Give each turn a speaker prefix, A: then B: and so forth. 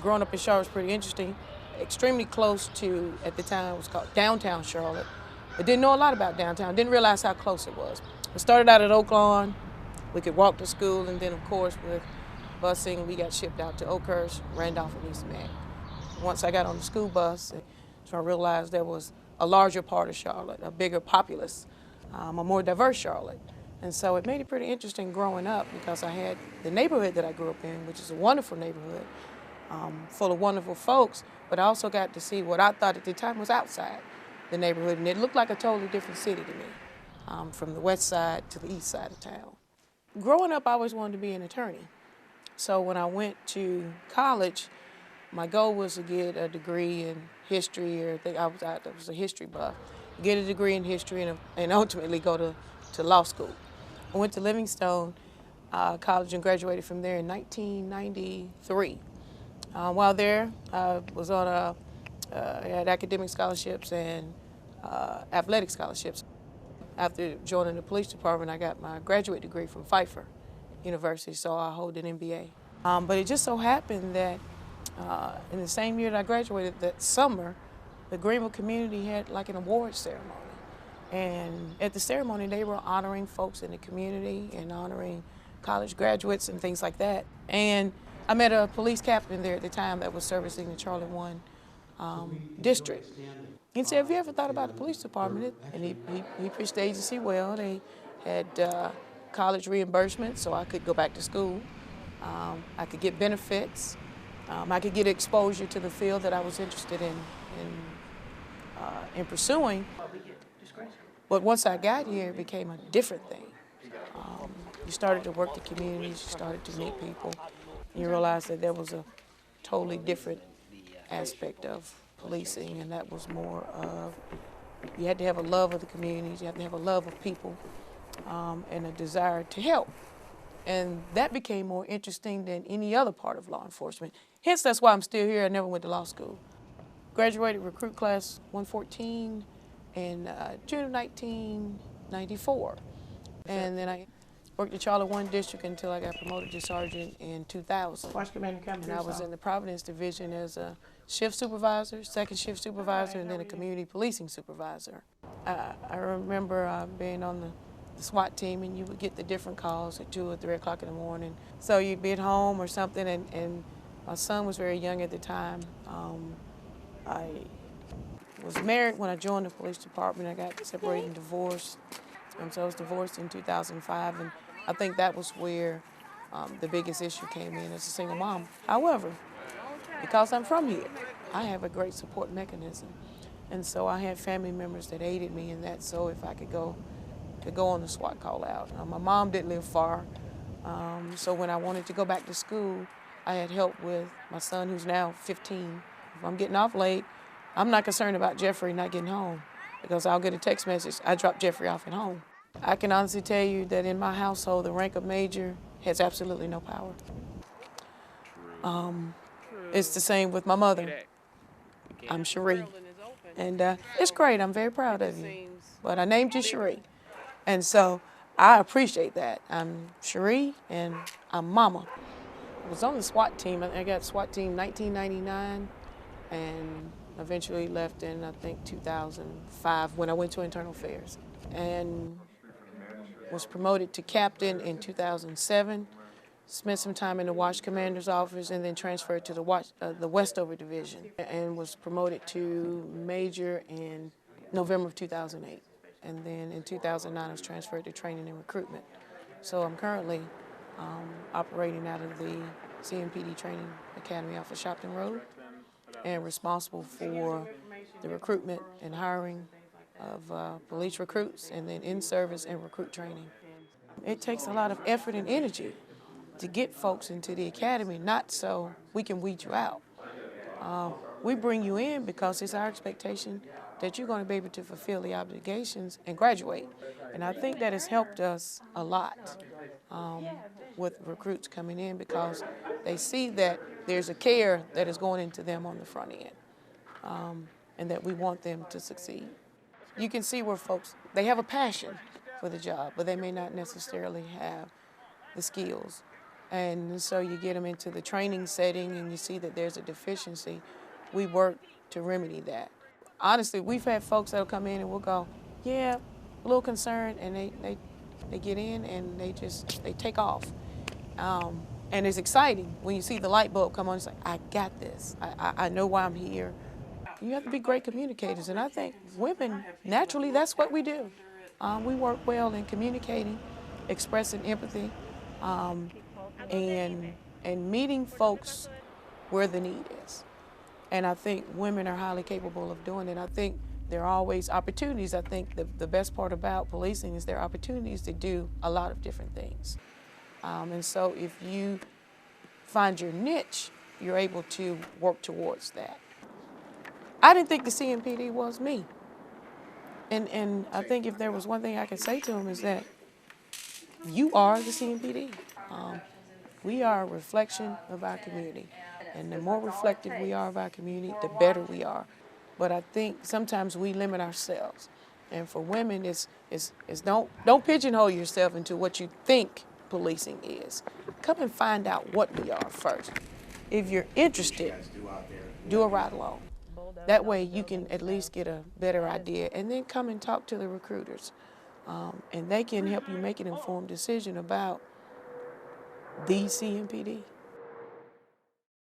A: Growing up in Charlotte was pretty interesting. Extremely close to, at the time, it was called downtown Charlotte. But didn't know a lot about downtown, didn't realize how close it was. We started out at Oak Lawn. We could walk to school, and then, of course, with busing, we got shipped out to Oakhurst, Randolph, and East Mac. Once I got on the school bus, so I realized there was a larger part of Charlotte, a bigger populace, a more diverse Charlotte. And so it made it pretty interesting growing up because I had the neighborhood that I grew up in, which is a wonderful neighborhood, full of wonderful folks, but I also got to see what I thought at the time was outside the neighborhood, and it looked like a totally different city to me, from the west side to the east side of town. Growing up, I always wanted to be an attorney. So when I went to college, my goal was to get a degree in history, or I was a history buff, get a degree in history and ultimately go to law school. I went to Livingstone College and graduated from there in 1993. While there, I was on I had academic scholarships and athletic scholarships. After joining the police department, I got my graduate degree from Pfeiffer University, so I hold an MBA. But it just so happened that in the same year that I graduated, that summer, the Greenville community had like an awards ceremony. And at the ceremony, they were honoring folks in the community and honoring college graduates and things like that. And I met a police captain there at the time that was servicing the Charlotte 1 district. He said, "Have you ever thought about the police department?" And he pitched the agency well. They had college reimbursement, so I could go back to school. I could get benefits. I could get exposure to the field that I was interested in pursuing. But once I got here, it became a different thing. You started to work the communities, you started to meet people, and you realized that there was a totally different aspect of policing, and that was more of, you had to have a love of the communities, you had to have a love of people, and a desire to help. And that became more interesting than any other part of law enforcement. Hence, that's why I'm still here. I never went to law school. Graduated recruit class 114 in June of 1994. And then I worked at Charlotte 1 District until I got promoted to sergeant in 2000.
B: Watch Commander Captain
A: And I was
B: Pearsall.
A: in the Providence Division as a shift supervisor, second shift supervisor, and then a community policing supervisor. I remember being on the SWAT team, and you would get the different calls at 2 or 3 o'clock in the morning. So you'd be at home or something, and my son was very young at the time. I was married when I joined the police department. I got separated and divorced. So I was divorced in 2005, and I think that was where the biggest issue came in as a single mom. However, because I'm from here, I have a great support mechanism. And so I had family members that aided me in that, so if I could go on the SWAT call out. My mom didn't live far, so when I wanted to go back to school, I had help with my son, who's now 15. If I'm getting off late, I'm not concerned about Jeffrey not getting home, because I'll get a text message, I dropped Jeffrey off at home. I can honestly tell you that in my household, the rank of major has absolutely no power. It's the same with my mother. I'm Sherie. And it's great, I'm very proud of you. But I named you Sherie. And so I appreciate that. I'm Sherie and I'm Mama. I was on the SWAT team. I got SWAT team 1999 and eventually left in, I think, 2005 when I went to Internal Affairs. And was promoted to captain in 2007. Spent some time in the Watch Commander's office and then transferred to the Westover Division and was promoted to major in November of 2008. And then in 2009, I was transferred to training and recruitment. So I'm currently operating out of the CMPD Training Academy off of Shopton Road and responsible for the recruitment and hiring of police recruits and then in-service and recruit training. It takes a lot of effort and energy to get folks into the academy, not so we can weed you out. We bring you in because it's our expectation that you're going to be able to fulfill the obligations and graduate. And I think that has helped us a lot with recruits coming in because they see that there's a care that is going into them on the front end and that we want them to succeed. You can see where folks, they have a passion for the job, but they may not necessarily have the skills. And so you get them into the training setting and you see that there's a deficiency. We work to remedy that. Honestly, we've had folks that'll come in and we'll go, yeah, a little concerned, and they get in and they take off. And it's exciting when you see the light bulb come on. It's like, I got this. I know why I'm here. You have to be great communicators, and I think women, naturally, that's what we do. We work well in communicating, expressing empathy, and meeting folks where the need is. And I think women are highly capable of doing it. I think there are always opportunities. I think the best part about policing is there are opportunities to do a lot of different things. And so if you find your niche, you're able to work towards that. I didn't think the CMPD was me. And I think if there was one thing I could say to them is that you are the CMPD. We are a reflection of our community. And the more reflective we are of our community, the better we are. But I think sometimes we limit ourselves. And for women, it's don't pigeonhole yourself into what you think policing is. Come and find out what we are first. If you're interested, do a ride along. That way you can at least get a better idea, and then come and talk to the recruiters. And they can help you make an informed decision about the CMPD.